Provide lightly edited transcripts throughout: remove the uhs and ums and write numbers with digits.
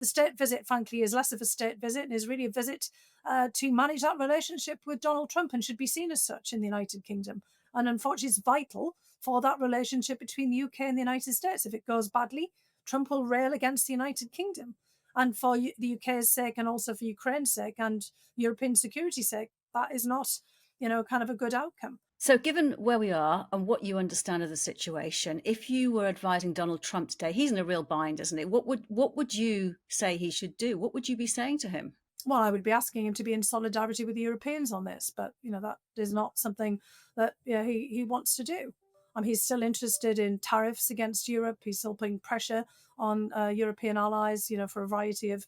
The state visit, frankly, is less of a state visit and is really a visit to manage that relationship with Donald Trump and should be seen as such in the United Kingdom. And unfortunately, it's vital for that relationship between the UK and the United States. If it goes badly, Trump will rail against the United Kingdom. And for the UK's sake, and also for Ukraine's sake, and European security's sake, that is not, kind of a good outcome. So, given where we are and what you understand of the situation, if you were advising Donald Trump today, he's in a real bind, isn't he? What would you say he should do? What would you be saying to him? Well, I would be asking him to be in solidarity with the Europeans on this, but that is not something that he wants to do. He's still interested in tariffs against Europe. He's still putting pressure on European allies, for a variety of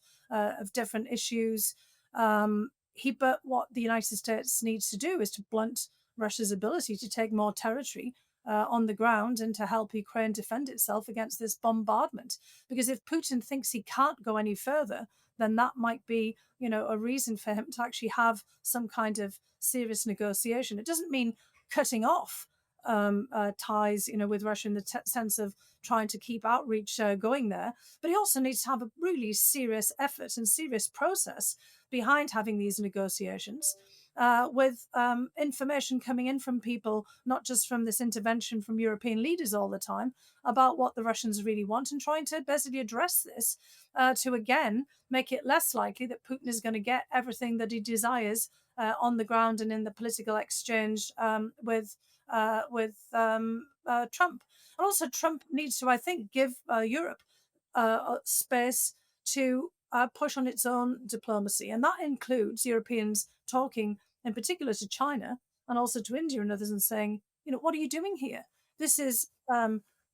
different issues. But what the United States needs to do is to blunt Russia's ability to take more territory on the ground and to help Ukraine defend itself against this bombardment. Because if Putin thinks he can't go any further, then that might be, a reason for him to actually have some kind of serious negotiation. It doesn't mean cutting off ties, with Russia in the sense of trying to keep outreach going there. But he also needs to have a really serious effort and serious process behind having these negotiations. With information coming in from people, not just from this intervention from European leaders all the time, about what the Russians really want, and trying to basically address this to again make it less likely that Putin is going to get everything that he desires on the ground and in the political exchange with Trump. And also, Trump needs to, I think, give Europe space to push on its own diplomacy. And that includes Europeans talking in particular to China and also to India and others and saying, what are you doing here? This is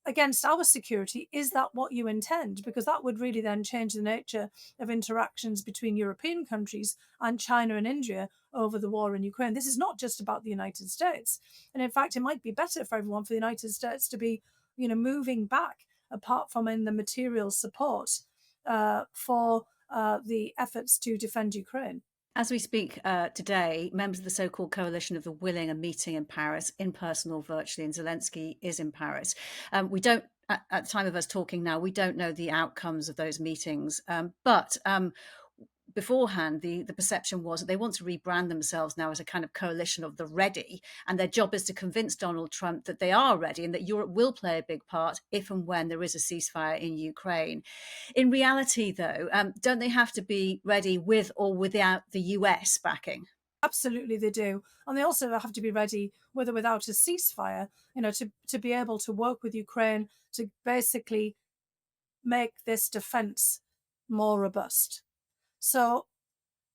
against our security. Is that what you intend? Because that would really then change the nature of interactions between European countries and China and India over the war in Ukraine. This is not just about the United States. And in fact, it might be better for everyone for the United States to be, moving back apart from in the material support for the efforts to defend Ukraine. As we speak today, members of the so-called Coalition of the Willing are meeting in Paris, in person or virtually, and Zelensky is in Paris. We don't, at the time of us talking now, we don't know the outcomes of those meetings. But beforehand, the perception was that they want to rebrand themselves now as a kind of coalition of the ready, and their job is to convince Donald Trump that they are ready and that Europe will play a big part if and when there is a ceasefire in Ukraine. In reality, though, don't they have to be ready with or without the US backing? Absolutely, they do. And they also have to be ready, with or without a ceasefire, to be able to work with Ukraine to basically make this defense more robust. So,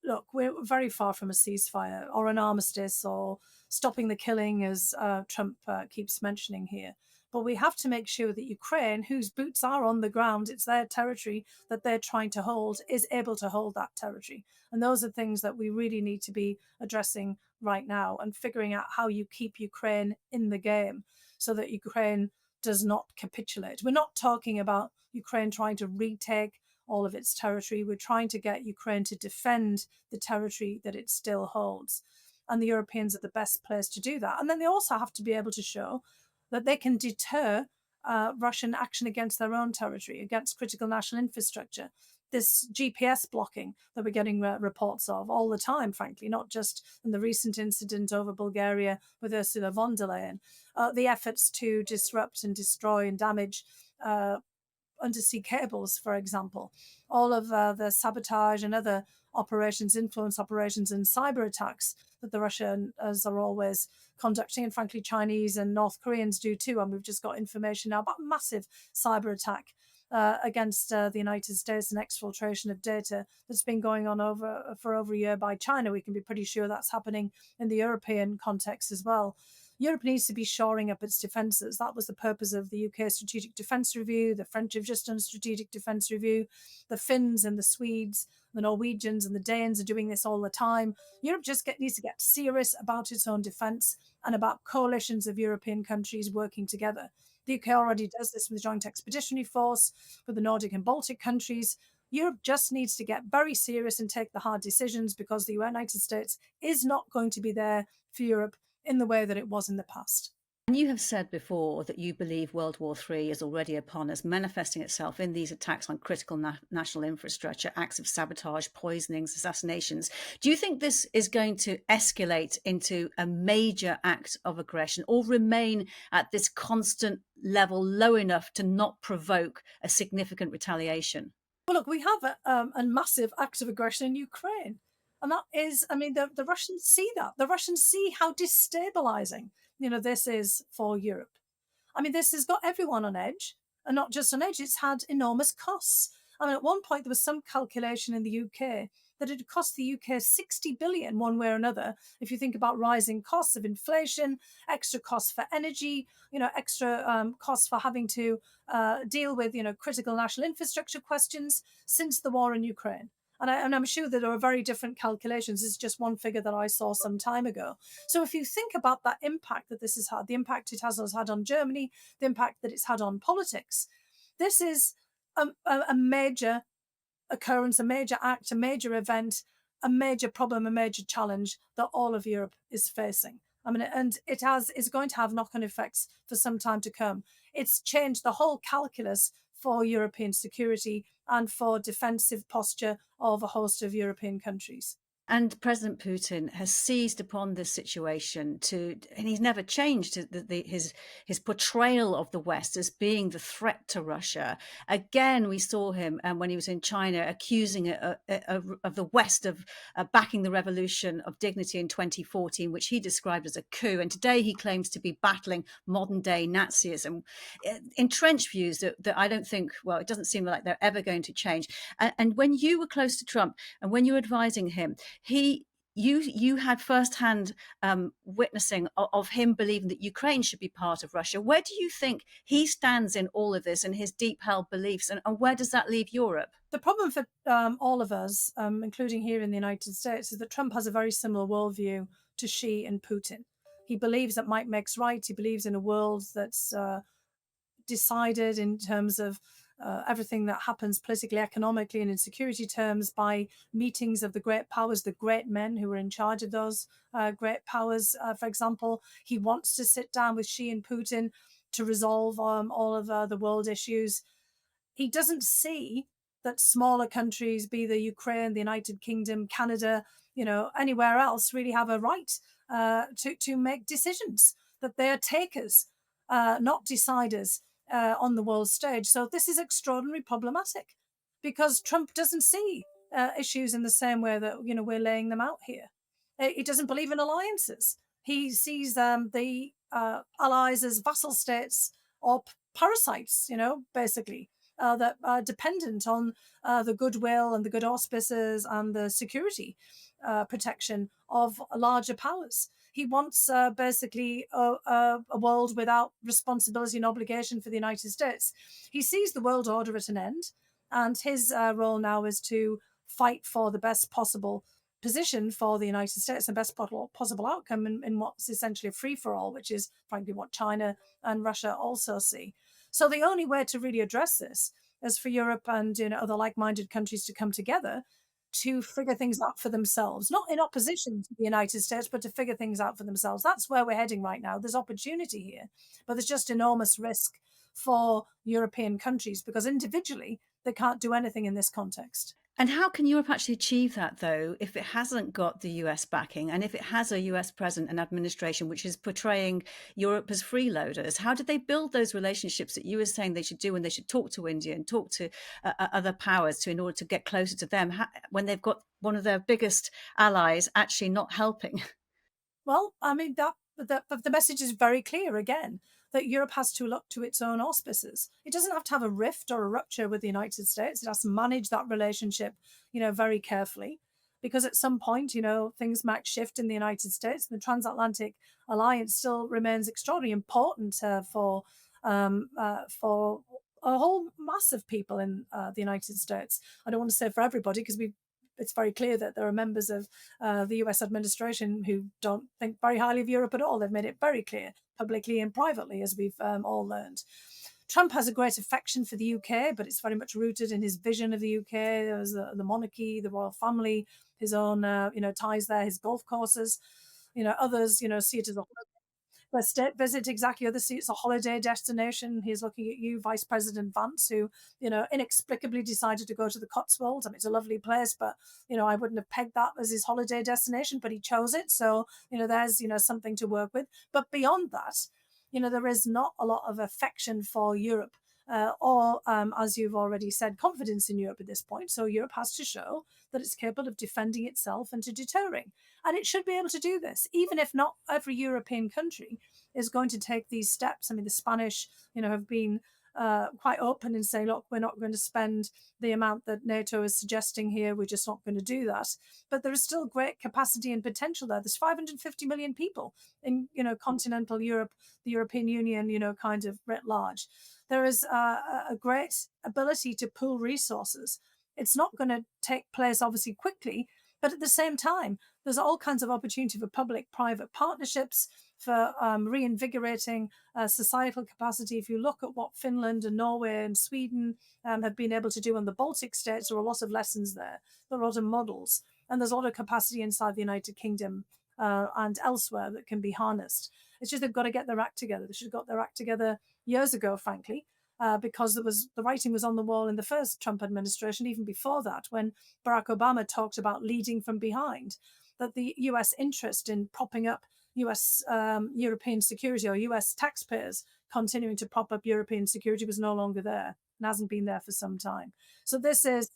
look, we're very far from a ceasefire or an armistice or stopping the killing, as Trump keeps mentioning here. But we have to make sure that Ukraine, whose boots are on the ground, it's their territory that they're trying to hold, is able to hold that territory. And those are things that we really need to be addressing right now and figuring out how you keep Ukraine in the game so that Ukraine does not capitulate. We're not talking about Ukraine trying to retake all of its territory. We're trying to get Ukraine to defend the territory that it still holds. And the Europeans are the best place to do that. And then they also have to be able to show that they can deter Russian action against their own territory, against critical national infrastructure. This GPS blocking that we're getting reports of all the time, frankly, not just in the recent incident over Bulgaria with Ursula von der Leyen, the efforts to disrupt and destroy and damage undersea cables, for example, all of the sabotage and other operations, influence operations, and cyber attacks that the Russians are always conducting, and frankly, Chinese and North Koreans do too. And we've just got information now about massive cyber attack against the United States and exfiltration of data that's been going on for over a year by China. We can be pretty sure that's happening in the European context as well. Europe needs to be shoring up its defences. That was the purpose of the UK Strategic Defence Review. The French have just done a Strategic Defence Review. The Finns and the Swedes, the Norwegians and the Danes are doing this all the time. Europe just needs to get serious about its own defence and about coalitions of European countries working together. The UK already does this with the Joint Expeditionary Force, with the Nordic and Baltic countries. Europe just needs to get very serious and take the hard decisions because the United States is not going to be there for Europe in the way that it was in the past. And you have said before that you believe World War III is already upon us, manifesting itself in these attacks on critical national infrastructure, acts of sabotage, poisonings, assassinations. Do you think this is going to escalate into a major act of aggression, or remain at this constant level low enough to not provoke a significant retaliation? Well, look, we have a massive act of aggression in Ukraine. And that is, I mean, the Russians see that. The Russians see how destabilizing, this is for Europe. I mean, this has got everyone on edge, and not just on edge, it's had enormous costs. I mean, at one point, there was some calculation in the UK that it would cost the UK 60 billion one way or another. If you think about rising costs of inflation, extra costs for energy, extra costs for having to deal with, critical national infrastructure questions since the war in Ukraine. And I'm sure that there are very different calculations. This is just one figure that I saw some time ago. So if you think about that impact that this has had, the impact it has had on Germany, the impact that it's had on politics, this is a major occurrence, a major act, a major event, a major problem, a major challenge that all of Europe is facing. I mean, and is going to have knock-on effects for some time to come. It's changed the whole calculus for European security and for defensive posture of a host of European countries. And President Putin has seized upon this situation and he's never changed his portrayal of the West as being the threat to Russia. Again, we saw him when he was in China accusing of the West of backing the revolution of dignity in 2014, which he described as a coup. And today he claims to be battling modern day Nazism. Entrenched views that I don't think, well, it doesn't seem like they're ever going to change. And when you were close to Trump and when you were advising him, you had firsthand witnessing of him believing that Ukraine should be part of Russia. Where do you think he stands in all of this and his deep held beliefs, and where does that leave Europe? The problem for all of us, including here in the United States, is that Trump has a very similar worldview to Xi and Putin. He believes that might makes right. He believes in a world that's decided in terms of everything that happens politically, economically, and in security terms by meetings of the great powers, the great men who are in charge of those great powers. For example, he wants to sit down with Xi and Putin to resolve all of the world issues. He doesn't see that smaller countries, be the Ukraine, the United Kingdom, Canada, anywhere else, really have a right to make decisions. That they are takers, not deciders on the world stage. So this is extraordinarily problematic because Trump doesn't see issues in the same way that we're laying them out here. He doesn't believe in alliances. He sees the allies as vassal states or parasites, basically that are dependent on the goodwill and the good auspices and the security protection of larger powers. He wants basically a world without responsibility and obligation for the United States. He sees the world order at an end, and his role now is to fight for the best possible position for the United States and best possible outcome in what's essentially a free for all, which is frankly what China and Russia also see. So the only way to really address this is for Europe and other like-minded countries to come together to figure things out for themselves, not in opposition to the United States, but to figure things out for themselves. That's where we're heading right now. There's opportunity here, but there's just enormous risk for European countries because individually they can't do anything in this context. And how can Europe actually achieve that, though, if it hasn't got the US backing and if it has a US president and administration which is portraying Europe as freeloaders? How did they build those relationships that you were saying they should do, and they should talk to India and talk to other powers in order to get closer to them when they've got one of their biggest allies actually not helping? Well, I mean, the message is very clear again that Europe has to look to its own auspices. It doesn't have to have a rift or a rupture with the United States. It has to manage that relationship, very carefully, because at some point, things might shift in the United States. The transatlantic alliance still remains extraordinarily important for a whole mass of people in the United States. I don't want to say for everybody because it's very clear that there are members of the US administration who don't think very highly of Europe at all. They've made it very clear, publicly and privately, as we've all learned. Trump has a great affection for the UK, but it's very much rooted in his vision of the UK. There's the monarchy, the royal family, his own, ties there, his golf courses. Others, see it as a a state visit, exactly. Other see it's a holiday destination. He's looking at you, Vice President Vance, who, inexplicably decided to go to the Cotswolds. I mean, it's a lovely place, but, I wouldn't have pegged that as his holiday destination, but he chose it. So, there's, something to work with. But beyond that, there is not a lot of affection for Europe. Or, as you've already said, confidence in Europe at this point. So Europe has to show that it's capable of defending itself and to deterring. And it should be able to do this, even if not every European country is going to take these steps. I mean, the Spanish, have been quite open in saying, look, we're not going to spend the amount that NATO is suggesting here. We're just not going to do that. But there is still great capacity and potential there. There's 550 million people in, continental Europe, the European Union, kind of writ large. There is a great ability to pool resources. It's not going to take place, obviously, quickly, but at the same time, there's all kinds of opportunity for public-private partnerships, for reinvigorating societal capacity. If you look at what Finland and Norway and Sweden have been able to do in the Baltic states, there are a lot of lessons there. There are a lot of models, and there's a lot of capacity inside the United Kingdom and elsewhere that can be harnessed. It's just they've got to get their act together. They should have got their act together years ago, frankly, because the writing was on the wall in the first Trump administration, even before that, when Barack Obama talked about leading from behind, that the US interest in propping up US European security, or US taxpayers continuing to prop up European security, was no longer there and hasn't been there for some time. So this is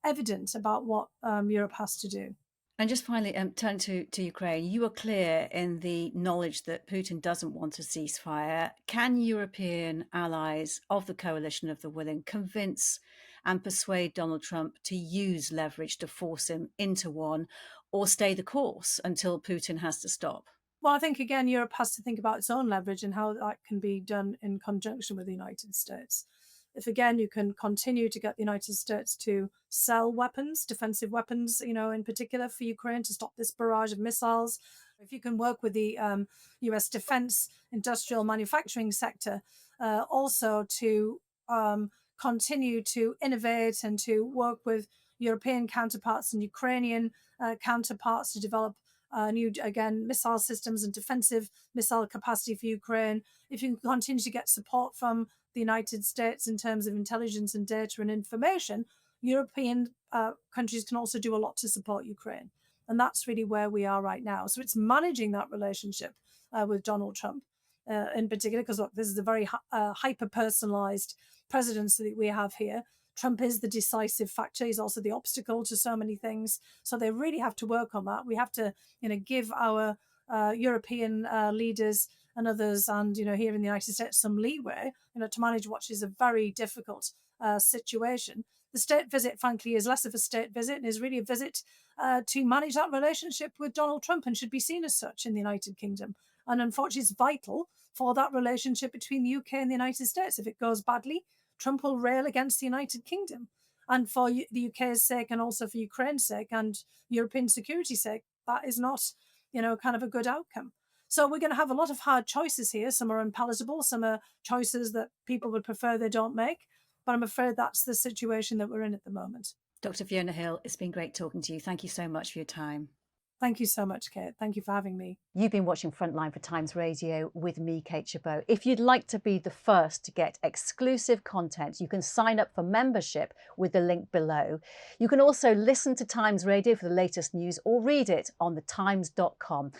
evident about what Europe has to do. And just finally, turn to Ukraine. You are clear in the knowledge that Putin doesn't want a ceasefire. Can European allies of the coalition of the willing convince and persuade Donald Trump to use leverage to force him into one, or stay the course until Putin has to stop? Well, I think, again, Europe has to think about its own leverage and how that can be done in conjunction with the United States. If, again, you can continue to get the United States to sell weapons, defensive weapons, in particular for Ukraine, to stop this barrage of missiles, if you can work with the US defense industrial manufacturing sector also to continue to innovate and to work with European counterparts and Ukrainian counterparts to develop new, again, missile systems and defensive missile capacity for Ukraine. If you can continue to get support from the United States in terms of intelligence and data and information, European countries can also do a lot to support Ukraine. And that's really where we are right now. So it's managing that relationship with Donald Trump in particular, because, look, this is a very hyper-personalized presidency that we have here. Trump is the decisive factor. He's also the obstacle to so many things. So they really have to work on that. We have to, give our European leaders and others, and here in the United States, some leeway, to manage what is a very difficult situation. The state visit, frankly, is less of a state visit and is really a visit to manage that relationship with Donald Trump, and should be seen as such in the United Kingdom. And unfortunately, it's vital for that relationship between the UK and the United States. If it goes badly, Trump will rail against the United Kingdom. And for the UK's sake, and also for Ukraine's sake and European security's sake, that is not, kind of a good outcome. So we're going to have a lot of hard choices here. Some are unpalatable. Some are choices that people would prefer they don't make. But I'm afraid that's the situation that we're in at the moment. Dr. Fiona Hill, it's been great talking to you. Thank you so much for your time. Thank you so much, Kate. Thank you for having me. You've been watching Frontline for Times Radio with me, Kate Chabot. If you'd like to be the first to get exclusive content, you can sign up for membership with the link below. You can also listen to Times Radio for the latest news, or read it on thetimes.com.